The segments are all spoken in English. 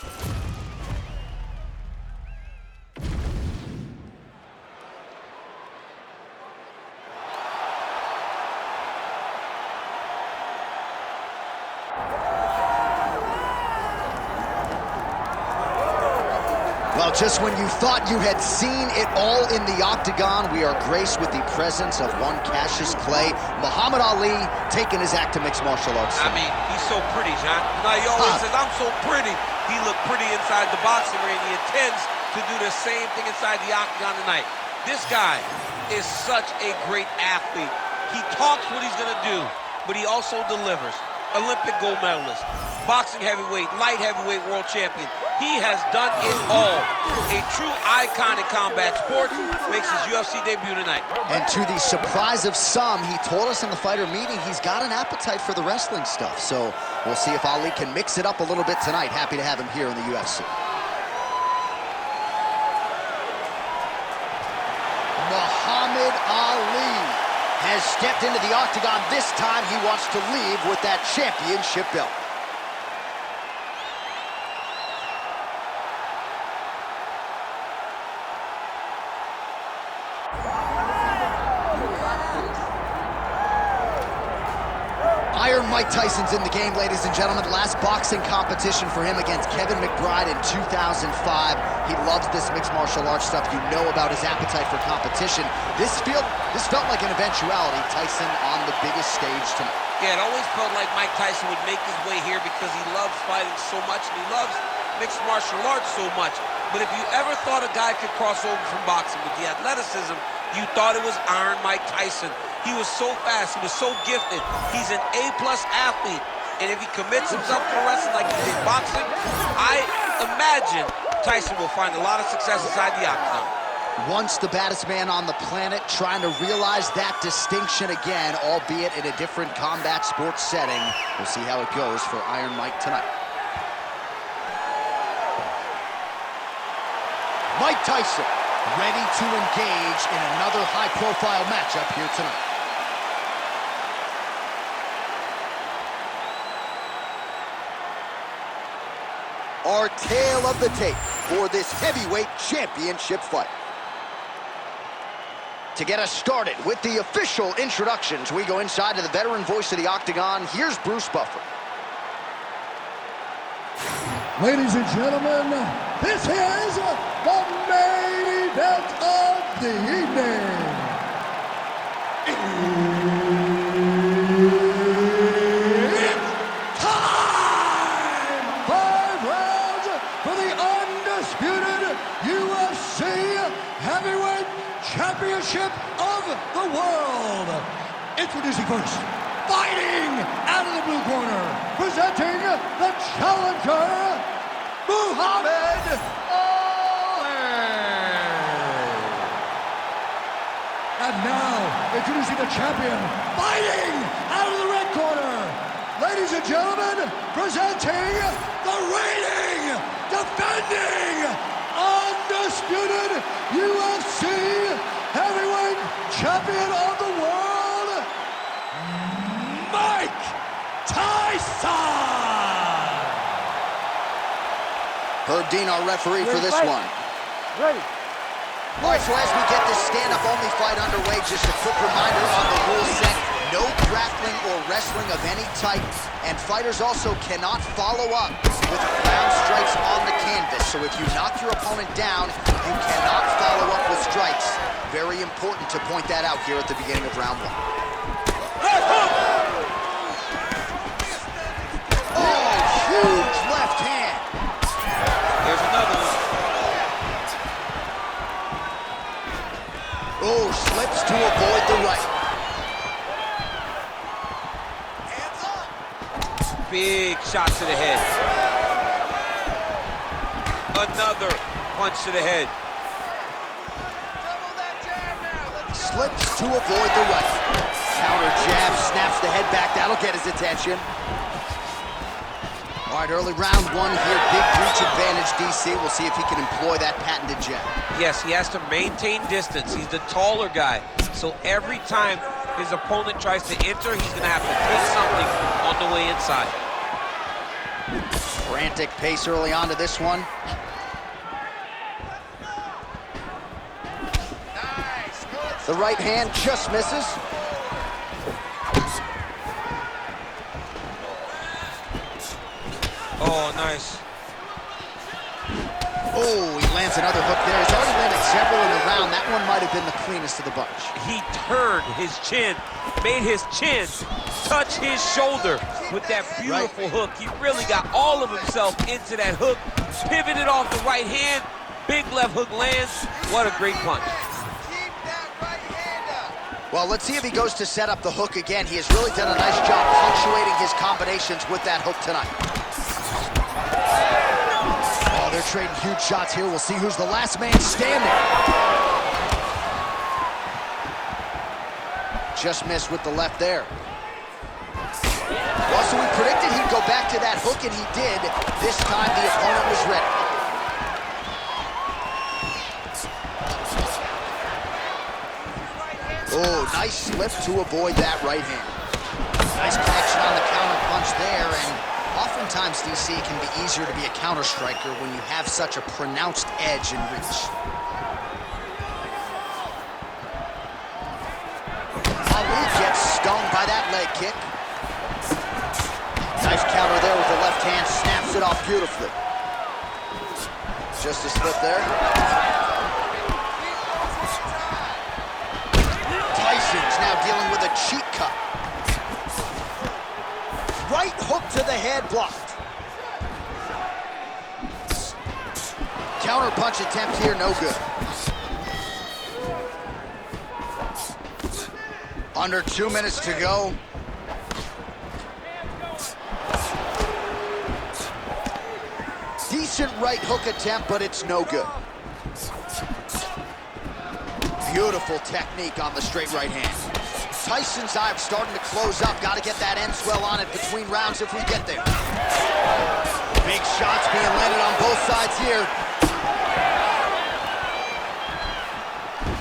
Well, just when you thought you had seen it all in the octagon, we are graced with the presence of one Cassius Clay, Muhammad Ali, taking his act to mixed martial arts. I mean, he's so pretty, John. You know, he always says, I'm so pretty. He looked pretty inside the boxing ring. He intends to do the same thing inside the octagon tonight. This guy is such a great athlete. He talks what he's going to do, but he also delivers. Olympic gold medalist, boxing heavyweight, light heavyweight world champion. He has done it all. A true icon in combat sports, makes his UFC debut tonight. And to the surprise of some, he told us in the fighter meeting he's got an appetite for the wrestling stuff. So we'll see if Ali can mix it up a little bit tonight. Happy to have him here in the UFC. Muhammad Ali has stepped into the octagon. This time he wants to leave with that championship belt. Iron Mike Tyson's in the game, ladies and gentlemen. Last boxing competition for him against Kevin McBride in 2005. He loves this mixed martial arts stuff. You know about his appetite for competition. This felt like an eventuality. Tyson on the biggest stage tonight. Yeah, it always felt like Mike Tyson would make his way here because he loves fighting so much and he loves mixed martial arts so much. But if you ever thought a guy could cross over from boxing with the athleticism, you thought it was Iron Mike Tyson. He was so fast, he was so gifted. He's an A-plus athlete. And if he commits himself to wrestling like he did boxing, I imagine Tyson will find a lot of success inside the octagon. Once the baddest man on the planet, trying to realize that distinction again, albeit in a different combat sports setting. We'll see how it goes for Iron Mike tonight. Mike Tyson, ready to engage in another high-profile matchup here tonight. Our tale of the tape for this heavyweight championship fight. To get us started with the official introductions, we go inside to the veteran voice of the octagon. Here's Bruce Buffer. Ladies and gentlemen, this is the main event of the evening. It's time! 5 rounds for the undisputed UFC Heavyweight Championship of the world. Introducing first, fighting out of the blue corner, presenting the challenger, Muhammad Ali. And now, introducing the champion, fighting out of the red corner. Ladies and gentlemen, presenting the reigning, defending, undisputed UFC Heavyweight Champion of the world, Mike Tyson! Herb Dean, our referee for this one. Ready. All right, so as we get this stand-up-only fight underway, just a quick reminder on the rule set. No grappling or wrestling of any type, and fighters also cannot follow up with ground strikes on the canvas. So if you knock your opponent down, you cannot follow up with strikes. Very important to point that out here at the beginning of round 1. Oh, huge left hand. Here's another one. Oh, slips to avoid the right. Big shot to the head. Another punch to the head. Slips to avoid the right. Counter jab, snaps the head back. That'll get his attention. All right, early round 1 here. Big reach advantage, DC. We'll see if he can employ that patented jab. Yes, he has to maintain distance. He's the taller guy. So every time his opponent tries to enter, he's going to have to take something on the way inside. Frantic pace early on to this one. The right hand just misses. Oh, nice. Oh, he lands another hook there. He's already landed several in the round. That one might have been the cleanest of the bunch. He turned his chin, made his chin touch his shoulder with that beautiful hook. He really got all of himself into that hook, pivoted off the right hand, big left hook lands. What a great punch. Well, let's see if he goes to set up the hook again. He has really done a nice job punctuating his combinations with that hook tonight. Oh, they're trading huge shots here. We'll see who's the last man standing. Just missed with the left there. Well, so we predicted he'd go back to that hook, and he did. This time, the opponent was ready. Oh, nice slip to avoid that right hand. Nice connection on the counter punch there, and oftentimes, DC, it can be easier to be a counter striker when you have such a pronounced edge and reach. Ali gets stung by that leg kick. Nice counter there with the left hand, snaps it off beautifully. Just a slip there. Tyson's now dealing with a cheek cut. Right hook to the head, blocked. Counter punch attempt here, no good. Under 2 minutes to go. Decent right hook attempt, but it's no good. Beautiful technique on the straight right hand. Tyson's eye starting to close up. Got to get that end swell on it between rounds if we get there. Big shots being landed on both sides here.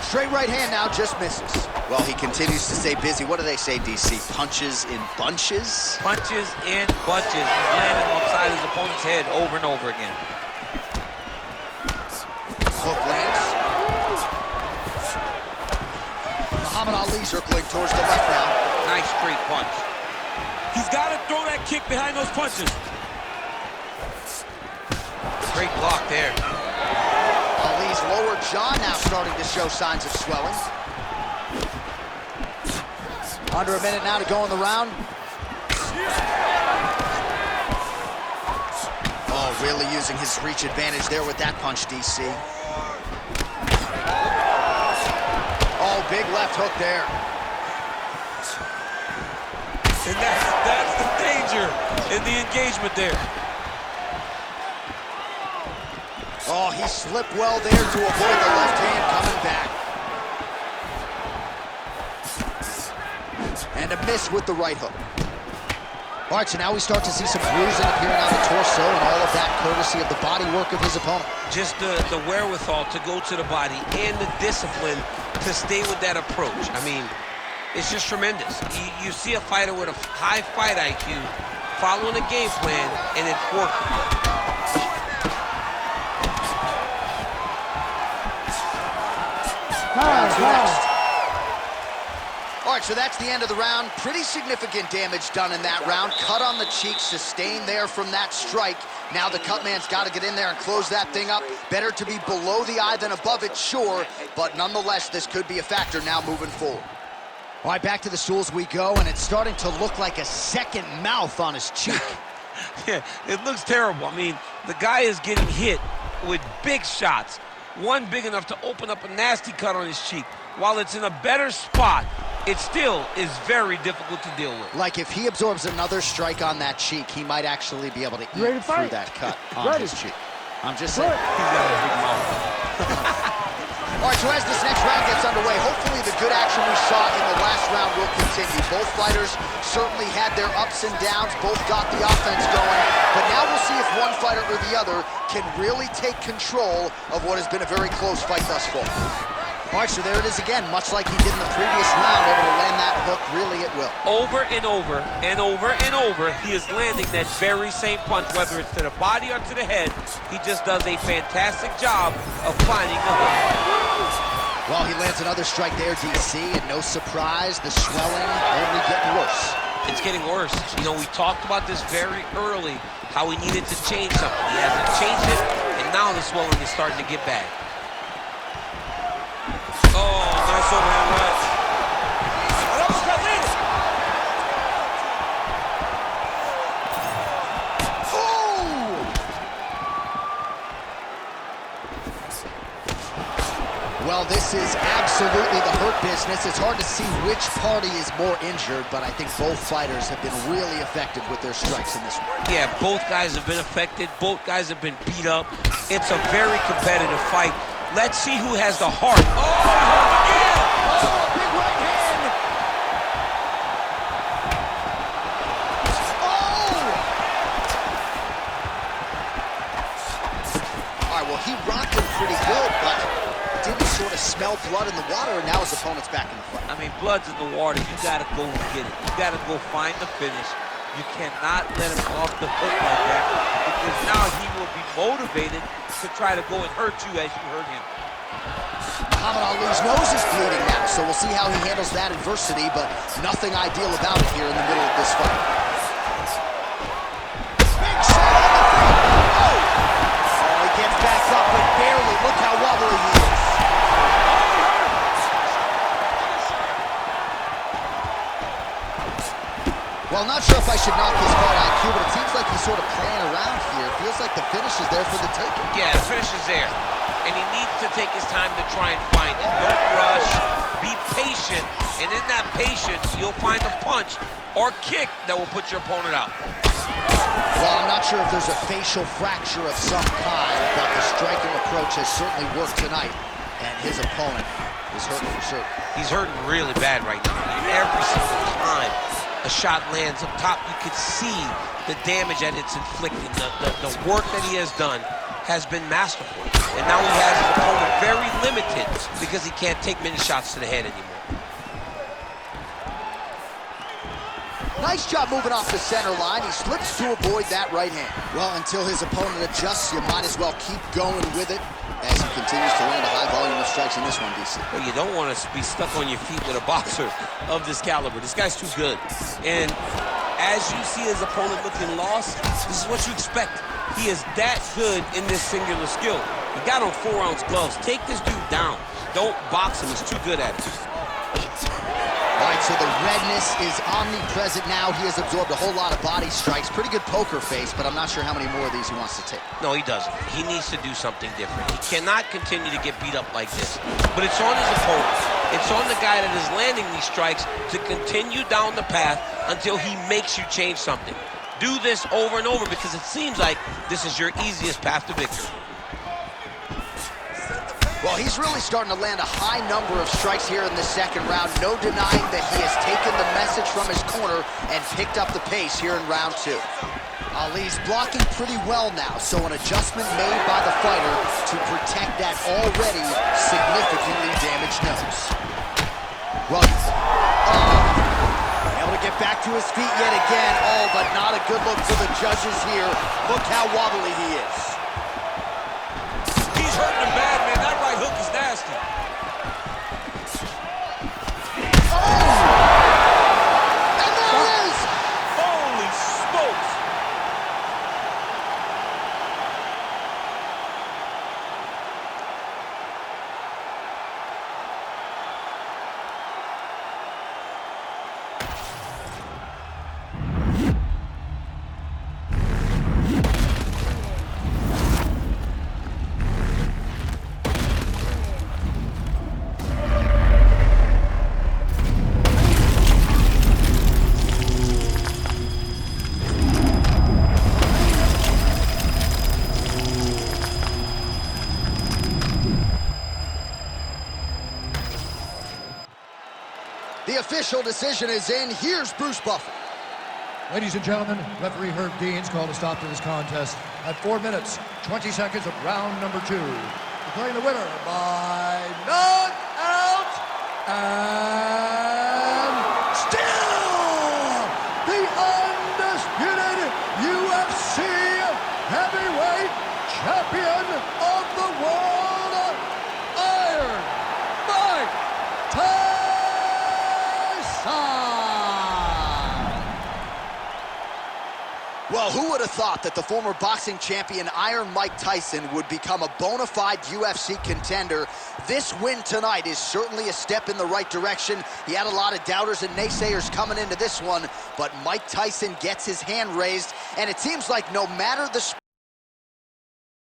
Straight right hand now just misses. Well, he continues to stay busy. What do they say, DC? Punches in bunches? Punches in bunches. He's landing alongside his opponent's head over and over again. Hook lands. Muhammad Ali circling towards the left now. Nice straight punch. He's got to throw that kick behind those punches. Great block there. Ali's lower jaw now starting to show signs of swelling. Under a minute now to go in the round. Oh, really using his reach advantage there with that punch, DC. Oh, big left hook there. And that's the danger in the engagement there. Oh, he slipped well there to avoid the left hand coming back. And a miss with the right hook. All right, so now we start to see some bruising appearing on the torso, and all of that courtesy of the body work of his opponent. Just the wherewithal to go to the body and the discipline to stay with that approach. I mean, it's just tremendous. You see a fighter with a high fight IQ following a game plan, and it's working. Round two next. All right, so that's the end of the round. Pretty significant damage done in that round. Cut on the cheek, sustained there from that strike. Now the cut man's got to get in there and close that thing up. Better to be below the eye than above it, sure, but nonetheless, this could be a factor now moving forward. All right, back to the stools we go, and it's starting to look like a second mouth on his cheek. Yeah, it looks terrible. I mean, the guy is getting hit with big shots. One big enough to open up a nasty cut on his cheek. While it's in a better spot, it still is very difficult to deal with. Like if he absorbs another strike on that cheek, he might actually be able to eat through that cut on his cheek. I'm just saying. He's got a big mouth. All right, so as this next round gets underway, hopefully the good action we saw in the last round will continue. Both fighters certainly had their ups and downs. Both got the offense going. But now we'll see if one fighter or the other can really take control of what has been a very close fight thus far. All right, so there it is again, much like he did in the previous round, able to land that hook really at will. Over and over and over and over, he is landing that very same punch, whether it's to the body or to the head. He just does a fantastic job of finding the hook. Well, he lands another strike there, DC, and no surprise, the swelling only getting worse. It's getting worse. You know, we talked about this very early, how he needed to change something. He hasn't changed it, and now the swelling is starting to get bad. Oh, nice overhand right. Well, this is absolutely the hurt business. It's hard to see which party is more injured, but I think both fighters have been really effective with their strikes in this one. Yeah, both guys have been affected. Both guys have been beat up. It's a very competitive fight. Let's see who has the heart. Oh, yeah! Oh, big right hand! Oh! All right, well, he rocked him pretty good, but didn't sort of smell blood in the water, and now his opponent's back in the fight. I mean, blood's in the water. You got to go and get it. You got to go find the finish. You cannot let him off the hook like that, because now he will be motivated to try to go and hurt you as you hurt him. Muhammad Ali's nose is bleeding now, so we'll see how he handles that adversity, but nothing ideal about it here in the middle of this fight. Big shot on the feet! Oh! Oh, he gets back up, but barely. Look how wobbly he is. Well, not sure if I should knock his fight IQ, but it seems like he's sort of playing around here. It feels like the finish is there for the taking. Yeah, the finish is there. And he needs to take his time to try and find it. Don't rush. Be patient. And in that patience, you'll find a punch or kick that will put your opponent out. Well, I'm not sure if there's a facial fracture of some kind, but the striking approach has certainly worked tonight. And his opponent is hurting for certain. He's hurting really bad right now. Every single time a shot lands up top, you can see the damage that it's inflicting. The work that he has done has been masterful. And now he has his opponent very limited because he can't take many shots to the head anymore. Nice job moving off the center line. He slips to avoid that right hand. Well, until his opponent adjusts, you might as well keep going with it as he continues to land a high volume of strikes in this one, DC. Well, you don't want to be stuck on your feet with a boxer of this caliber. This guy's too good. And as you see his opponent looking lost, this is what you expect. He is that good in this singular skill. He got on 4-ounce gloves. Take this dude down. Don't box him. He's too good at it. All right, so the redness is omnipresent now. He has absorbed a whole lot of body strikes. Pretty good poker face, but I'm not sure how many more of these he wants to take. No, he doesn't. He needs to do something different. He cannot continue to get beat up like this. But it's on his opponent. It's on the guy that is landing these strikes to continue down the path until he makes you change something. Do this over and over because it seems like this is your easiest path to victory. Well, he's really starting to land a high number of strikes here in the second round. No denying that he has taken the message from his corner and picked up the pace here in round two. Ali's blocking pretty well now, so an adjustment made by the fighter to protect that already significantly damaged nose. Well, able to get back to his feet yet again. Oh, but not a good look for the judges here. Look how wobbly he is. He's hurting him bad, man. That right hook is nasty. And there it is! Holy smokes! The official decision is in. Here's Bruce Buffer. Ladies and gentlemen, referee Herb Deans called a stop to this contest at 4 minutes, 20 seconds of round number 2. Declaring the winner by knockout! And still the undisputed UFC heavyweight champion of the world, Iron Mike Tyson. Well, who would have thought that the former boxing champion Iron Mike Tyson would become a bona fide UFC contender? This win tonight is certainly a step in the right direction. He had a lot of doubters and naysayers coming into this one, but Mike Tyson gets his hand raised, and it seems like no matter the sport,